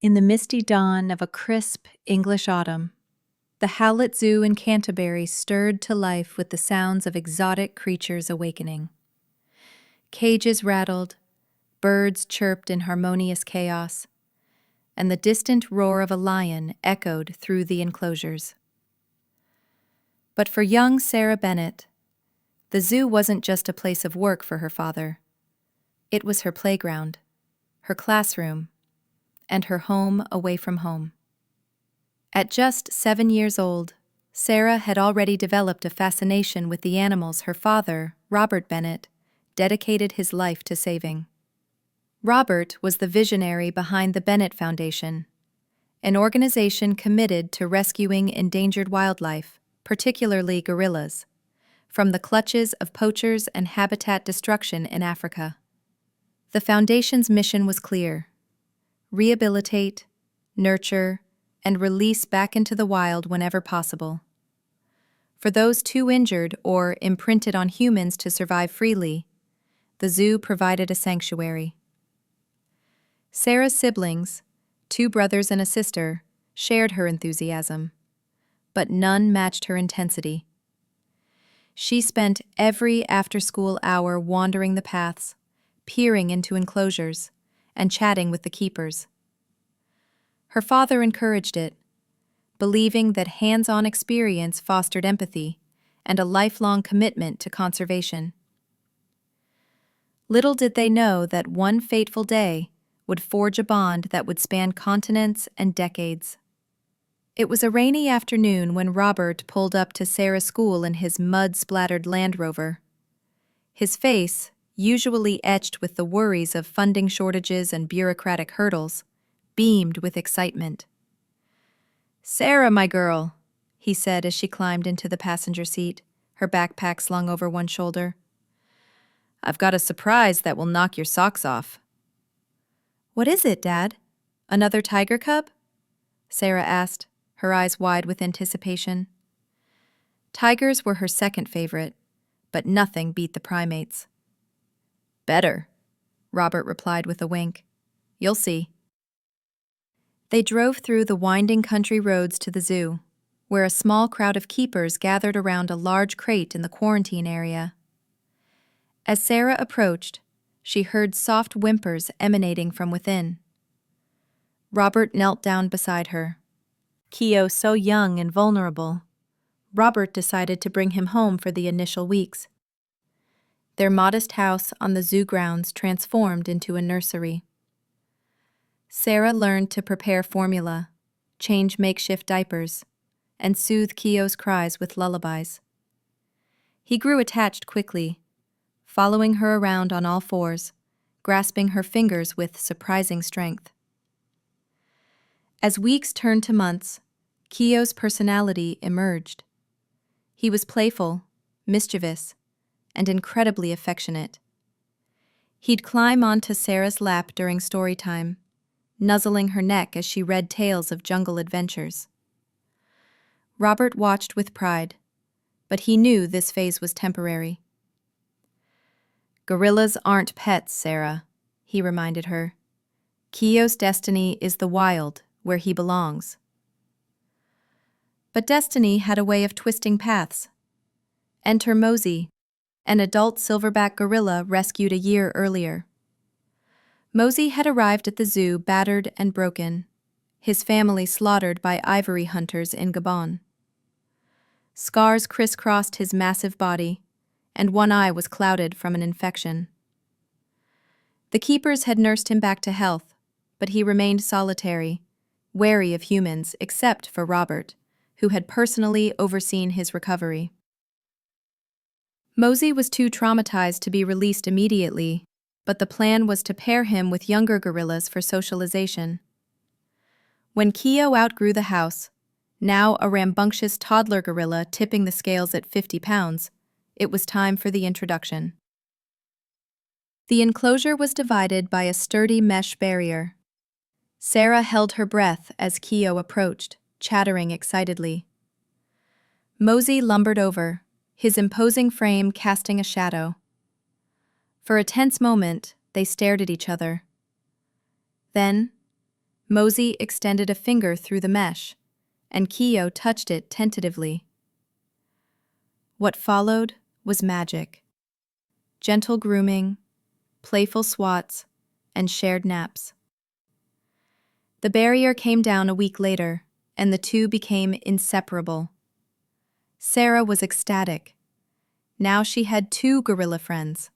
In the misty dawn of a crisp English autumn, the Howlett Zoo in Canterbury stirred to life with the sounds of exotic creatures awakening. Cages rattled, birds chirped in harmonious chaos, and the distant roar of a lion echoed through the enclosures. But for young Sarah Bennett, the zoo wasn't just a place of work for her father. It was her playground, her classroom, and her home away from home. At just 7 years old, Sarah had already developed a fascination with the animals her father, Robert Bennett, dedicated his life to saving. Robert was the visionary behind the Bennett Foundation, an organization committed to rescuing endangered wildlife, particularly gorillas, from the clutches of poachers and habitat destruction in Africa. The foundation's mission was clear: rehabilitate, nurture, and release back into the wild whenever possible. For those too injured or imprinted on humans to survive freely, the zoo provided a sanctuary. Sarah's siblings, 2 brothers and a sister, shared her enthusiasm, but none matched her intensity. She spent every after-school hour wandering the paths, peering into enclosures, and chatting with the keepers. Her father encouraged it, believing that hands-on experience fostered empathy and a lifelong commitment to conservation. Little did they know that one fateful day would forge a bond that would span continents and decades. It was a rainy afternoon when Robert pulled up to Sarah's school in his mud-splattered Land Rover. His face, usually etched with the worries of funding shortages and bureaucratic hurdles, beamed with excitement. "Sarah, my girl," he said as she climbed into the passenger seat, her backpack slung over one shoulder. "I've got a surprise that will knock your socks off." "What is it, Dad? Another tiger cub?" Sarah asked, her eyes wide with anticipation. Tigers were her second favorite, but nothing beat the primates. "Better," Robert replied with a wink. "You'll see." They drove through the winding country roads to the zoo, where a small crowd of keepers gathered around a large crate in the quarantine area. As Sarah approached, she heard soft whimpers emanating from within. Robert knelt down beside her. Keo so young and vulnerable, Robert decided to bring him home for the initial weeks. Their modest house on the zoo grounds transformed into a nursery. Sarah learned to prepare formula, change makeshift diapers, and soothe Keo's cries with lullabies. He grew attached quickly, following her around on all fours, grasping her fingers with surprising strength. As weeks turned to months, Keo's personality emerged. He was playful, mischievous, and incredibly affectionate. He'd climb onto Sarah's lap during story time, nuzzling her neck as she read tales of jungle adventures. Robert watched with pride, but he knew this phase was temporary. "Gorillas aren't pets, Sarah," he reminded her. "Keo's destiny is the wild, where he belongs." But destiny had a way of twisting paths. Enter Mosy, an adult silverback gorilla rescued a year earlier. Mosy had arrived at the zoo battered and broken, his family slaughtered by ivory hunters in Gabon. Scars crisscrossed his massive body, and one eye was clouded from an infection. The keepers had nursed him back to health, but he remained solitary, wary of humans except for Robert, who had personally overseen his recovery. Mosy was too traumatized to be released immediately, but the plan was to pair him with younger gorillas for socialization. When Keo outgrew the house, now a rambunctious toddler gorilla tipping the scales at 50 pounds, it was time for the introduction. The enclosure was divided by a sturdy mesh barrier. Sarah held her breath as Keo approached, chattering excitedly. Mosy lumbered over, his imposing frame casting a shadow. For a tense moment, they stared at each other. Then, Mosy extended a finger through the mesh, and Keo touched it tentatively. What followed was magic. Gentle grooming, playful swats, and shared naps. The barrier came down a week later, and the two became inseparable. Sarah was ecstatic. Now she had two gorilla friends.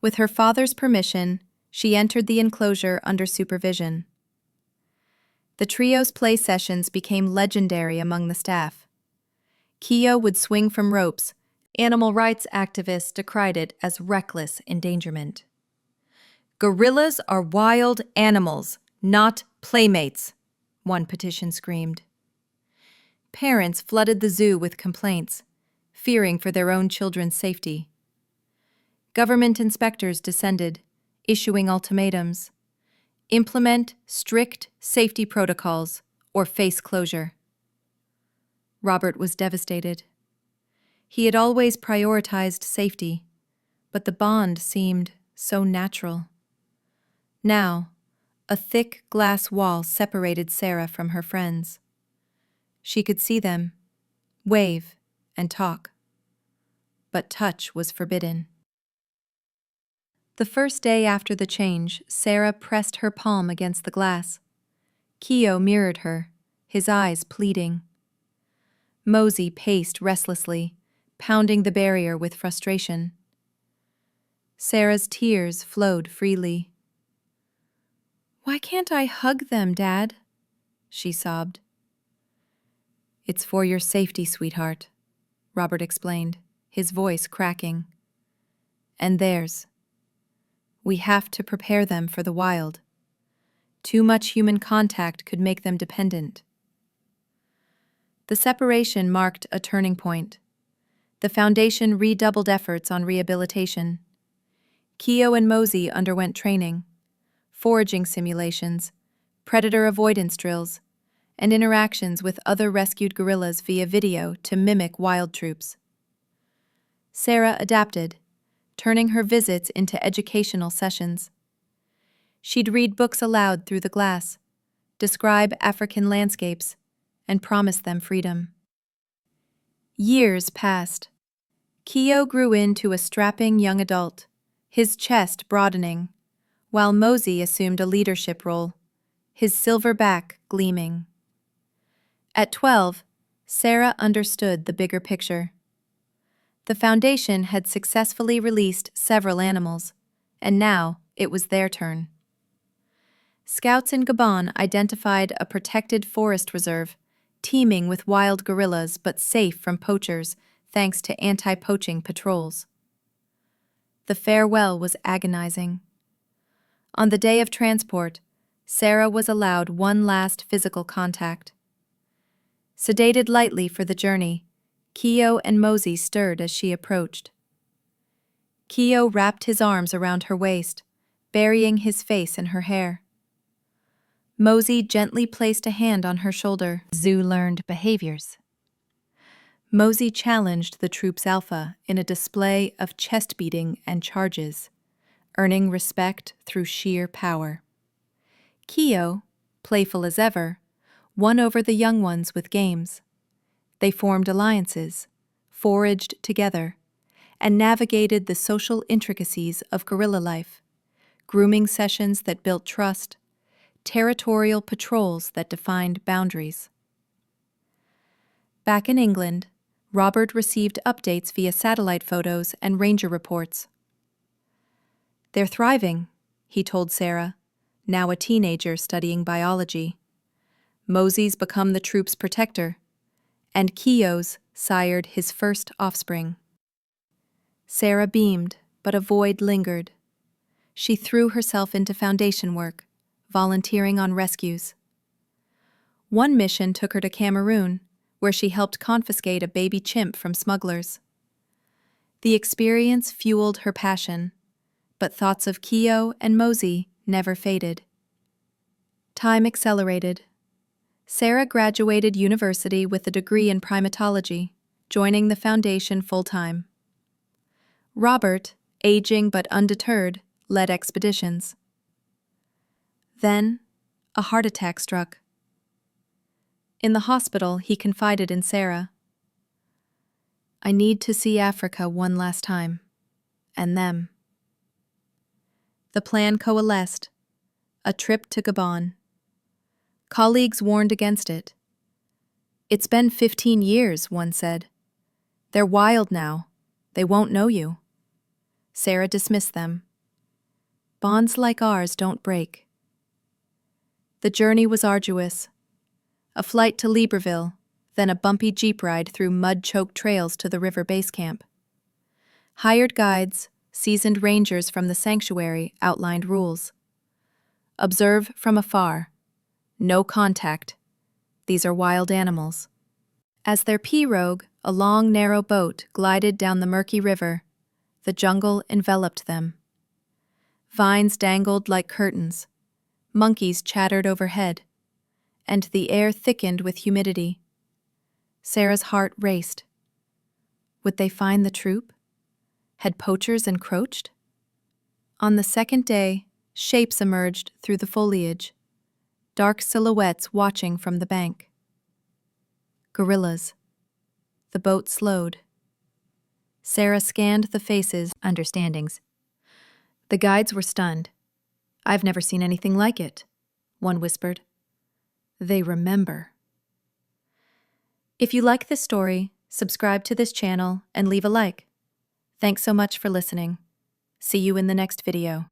With her father's permission, she entered the enclosure under supervision. The trio's play sessions became legendary among the staff. Keo would swing from ropes. Animal rights activists decried it as reckless endangerment. "Gorillas are wild animals, not playmates," one petition screamed. Parents flooded the zoo with complaints, fearing for their own children's safety. Government inspectors descended, issuing ultimatums. Implement strict safety protocols or face closure. Robert was devastated. He had always prioritized safety, but the bond seemed so natural. Now, a thick glass wall separated Sarah from her friends. She could see them, wave, and talk. But touch was forbidden. The first day after the change, Sarah pressed her palm against the glass. Keo mirrored her, his eyes pleading. Mosy paced restlessly, pounding the barrier with frustration. Sarah's tears flowed freely. "Why can't I hug them, Dad?" she sobbed. "It's for your safety, sweetheart," Robert explained, his voice cracking. "And theirs. We have to prepare them for the wild. Too much human contact could make them dependent." The separation marked a turning point. The Foundation redoubled efforts on rehabilitation. Keo and Mosy underwent training, foraging simulations, predator avoidance drills, and interactions with other rescued gorillas via video to mimic wild troops. Sarah adapted, turning her visits into educational sessions. She'd read books aloud through the glass, describe African landscapes, and promise them freedom. Years passed. Keo grew into a strapping young adult, his chest broadening, while Mosy assumed a leadership role, his silver back gleaming. At 12, Sarah understood the bigger picture. The Foundation had successfully released several animals, and now it was their turn. Scouts in Gabon identified a protected forest reserve, teeming with wild gorillas but safe from poachers thanks to anti-poaching patrols. The farewell was agonizing. On the day of transport, Sarah was allowed one last physical contact. Sedated lightly for the journey, Keo and Mosy stirred as she approached. Keo wrapped his arms around her waist, burying his face in her hair. Mosy gently placed a hand on her shoulder. Zoo-learned behaviors. Mosy challenged the troop's alpha in a display of chest-beating and charges, earning respect through sheer power. Keo, playful as ever, won over the young ones with games. They formed alliances, foraged together, and navigated the social intricacies of gorilla life, grooming sessions that built trust, territorial patrols that defined boundaries. Back in England, Robert received updates via satellite photos and ranger reports. "They're thriving," he told Sarah, now a teenager studying biology. "Mosy's become the troop's protector, and Keo's sired his first offspring." Sarah beamed, but a void lingered. She threw herself into Foundation work, volunteering on rescues. One mission took her to Cameroon, where she helped confiscate a baby chimp from smugglers. The experience fueled her passion, but thoughts of Keo and Mosy never faded. Time accelerated. Sarah graduated university with a degree in primatology, joining the Foundation full-time. Robert, aging but undeterred, led expeditions. Then, A heart attack struck. In the hospital, he confided in Sarah. I need to see Africa one last time. And them. The plan coalesced. A trip to Gabon. Colleagues warned against it. It's been 15 years, one said. They're wild now. They won't know you. Sarah dismissed them. Bonds like ours don't break. The journey was arduous. A flight to Libreville, then a bumpy jeep ride through mud-choked trails to the river base camp. Hired guides, seasoned rangers from the sanctuary outlined rules. Observe from afar. No contact. These are wild animals. As their pirogue, a long, narrow boat, glided down the murky river, the jungle enveloped them. Vines dangled like curtains. Monkeys chattered overhead, and the air thickened with humidity. Sarah's heart raced. Would they find the troop? Had poachers encroached? On the second day, shapes emerged through the foliage, dark silhouettes watching from the bank. Gorillas. The boat slowed. Sarah scanned the faces, understandings. The guides were stunned. I've never seen anything like it, one whispered. They remember. If you like this story, subscribe to this channel and leave a like. Thanks so much for listening. See you in the next video.